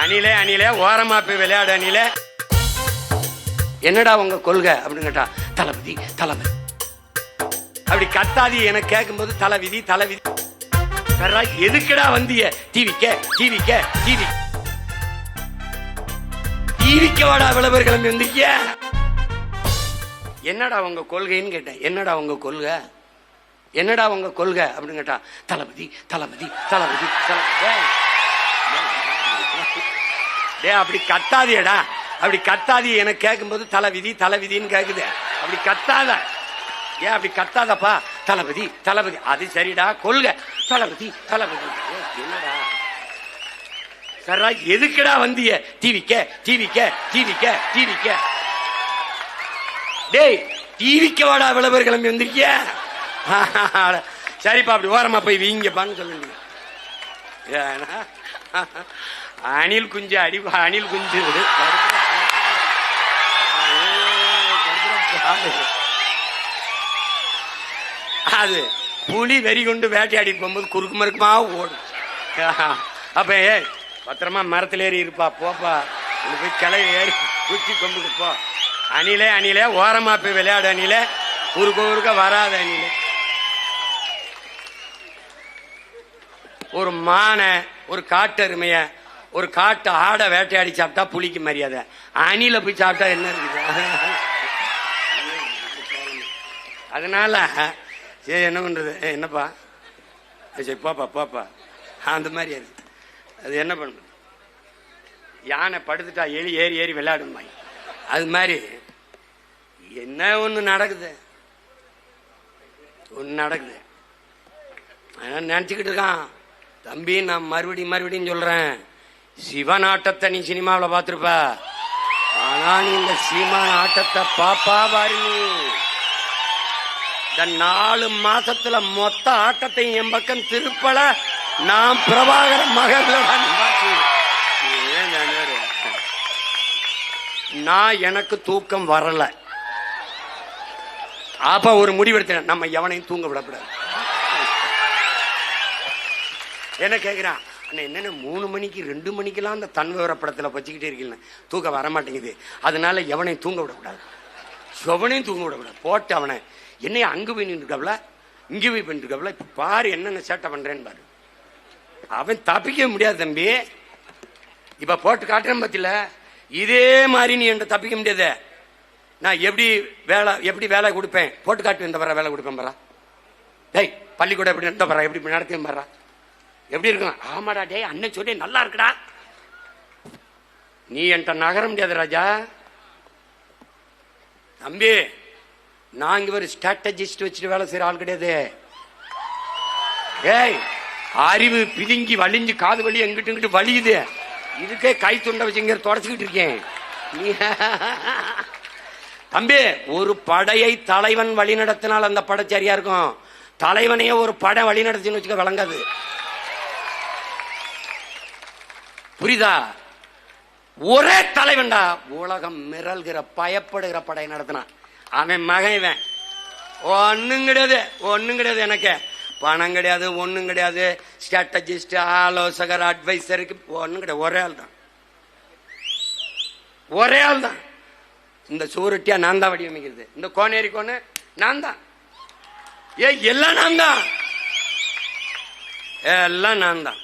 அணிலே அணிலே ஓரமா போய் விளையாடு அணிலே. என்னடா உங்க கொள்கை அப்படின்னு கேட்டா, தளபதி தளபதி. அப்படி கத்தாதி என கேட்கும்போது தலைவிதி தலைவிதி. எதுக்குடா வந்திய? டிவிக்க டிவிக்க டிவி டிவிக்க வாடா விளம்பர கிளம்பி வந்திருக்கிய. என்னடா உங்க கொள்கைன்னு கேட்டேன். என்னடா உங்க கொள்கை, என்னடா உங்க கொள்கை அப்படின்னு கேட்டா, தளபதி தளபதி தளபதி டே. அப்படி கத்தாதியடா, அப்படி கத்தாதி என கேட்கும்போது தலைவிதி தலைவிதின்னு கேக்குது. அப்படி கத்தாத. ஏன் அப்படி கத்தாதப்பா? தளபதி தளபதி. அது சரிடா, கொள்கை தளபதி தளபதி. என்னடா சரா எதுக்குடா வந்திய? டிவிக்க டிவிக்க டிவிக்க டிவிக்க. டேய் டிவிக்க வாடா விளம்பர கிளம்பி வந்திருக்கிய. சரிப்பா அப்படி ஓரமா போய் வீங்கப்பான்னு சொல்லுங்க. அணில் குஞ்சு அடிப்பா, அணில் குஞ்சு. அது புலி வெறி கொண்டு வேட்டையாடி போகும்போது குறுக்கு மறுக்குமா ஓடும். அப்ப பத்திரமா மரத்துல ஏறி இருப்பா, போப்பா போய் கிளை ஏறி குச்சி கொம்புக்கு போ. அணிலே அணிலே ஓரமா போய் விளையாடு அணிலே, குறுக்க குறுக்க வராத அணிலே. ஒரு மானை, ஒரு காட்டு அருமைய, ஒரு காட்டு ஆடை வேட்டையாடி சாப்பிட்டா புலிக்கு மரியாதை. அணில போய் சாப்பிட்டா என்ன இருக்குது? அதனால சரி என்ன பண்றது? என்னப்பா சரி போப்பா போப்பா அந்த மாதிரி அது. அது என்ன பண்ணுறது? யானை படுத்துட்டா எலி ஏறி ஏறி விளையாடுமா. அது மாதிரி என்ன ஒண்ணு நடக்குது, ஒண்ணு நடக்குது. நினைச்சுக்கிட்டு இருக்கான் தம்பி. நான் மறுபடியும் சொல்றேன், சிவன் நீ சினிமாவில் பார்த்திருப்ப. ஆனா நீ இந்த சீமான் ஆட்டத்தை பாப்பா பாரு. நீ இந்த 4 மாசத்துல மொத்த ஆட்டத்தையும் என் பக்கம் திருப்பல. நான் பிரபாகர மகன். நான் எனக்கு தூக்கம் வரல. அப்ப ஒரு முடிவெடுத்தேன், நம்ம எவனையும் தூங்க விடக்கூடாது. என்ன கேட்கிறான், என்னென்ன 3 மணிக்கு 2 மணிக்கெல்லாம் அந்த தன் விவர படத்துல வச்சுக்கிட்டே இருக்கீங்க, தூக்கம் வரமாட்டேங்குது. அதனால எவனையும் தூங்க விடக்கூடாது, எவனையும் தூங்க விடக்கூடாது. போட்டு அவனை என்னைய அங்கு போய் நின்றுக்கவல, இங்கே போய் பண்ணிருக்கவல. இப்ப பாரு என்னென்ன சேட்டை பண்றேன்னு பாரு. அவன் தப்பிக்க முடியாது தம்பி. இப்ப போட்டு காட்டுறேன் பத்தில. இதே மாதிரி நீ என்ற தப்பிக்க முடியாது. நான் எப்படி வேலை கொடுப்பேன் போட்டு காட்டு. இந்த வேலை கொடுப்பேன் பாரா. டேய் பள்ளிக்கூடம் எப்படி நடத்த பாரா, எப்படி நடத்த பாரா, எப்படி இருக்கும்? ஆமாடா டேய் அண்ணன் சொல்லி நல்லா இருக்குடா. நீ என்கிட்ட நகர முடியாது ராஜா. தம்பி நாங்க ஒரு ஸ்ட்ராட்டஜிஸ்ட் வச்சுட்டு வேலை செய்யற ஆள் கிடையாது. ஏய் அறிவு பிதுங்கி வலிஞ்சு காது வலி எங்கிட்டு இங்கிட்டு வலியுது. இதுக்கே கை துண்டை வச்சுங்க தொடச்சுக்கிட்டு இருக்கேன். தம்பி ஒரு படையை தலைவன் வழி நடத்தினால் அந்த படை சரியா இருக்கும். தலைவனையே ஒரு படை வழி நடத்தின்னு வச்சுக்க விளங்காது. புரியுதா? ஒரே தலைவன்டா உலகம் மிரல்கிற பயப்படுகிற படை நடத்தினான். அவன் மகன் ஒன்னும் கிடையாது. எனக்கு பணம் கிடையாது, ஒன்னும் கிடையாது. ஸ்ட்ராட்டஜிஸ்ட், ஆலோசகர், அட்வைசருக்கு ஒன்னும் கிடையாது. ஒரே ஆள் தான். இந்த சூரட்டியா நான் தான் வடிவமைக்கிறது. இந்த கோனேரி கோனு நான் தான். எல்லாம் நான் தான்.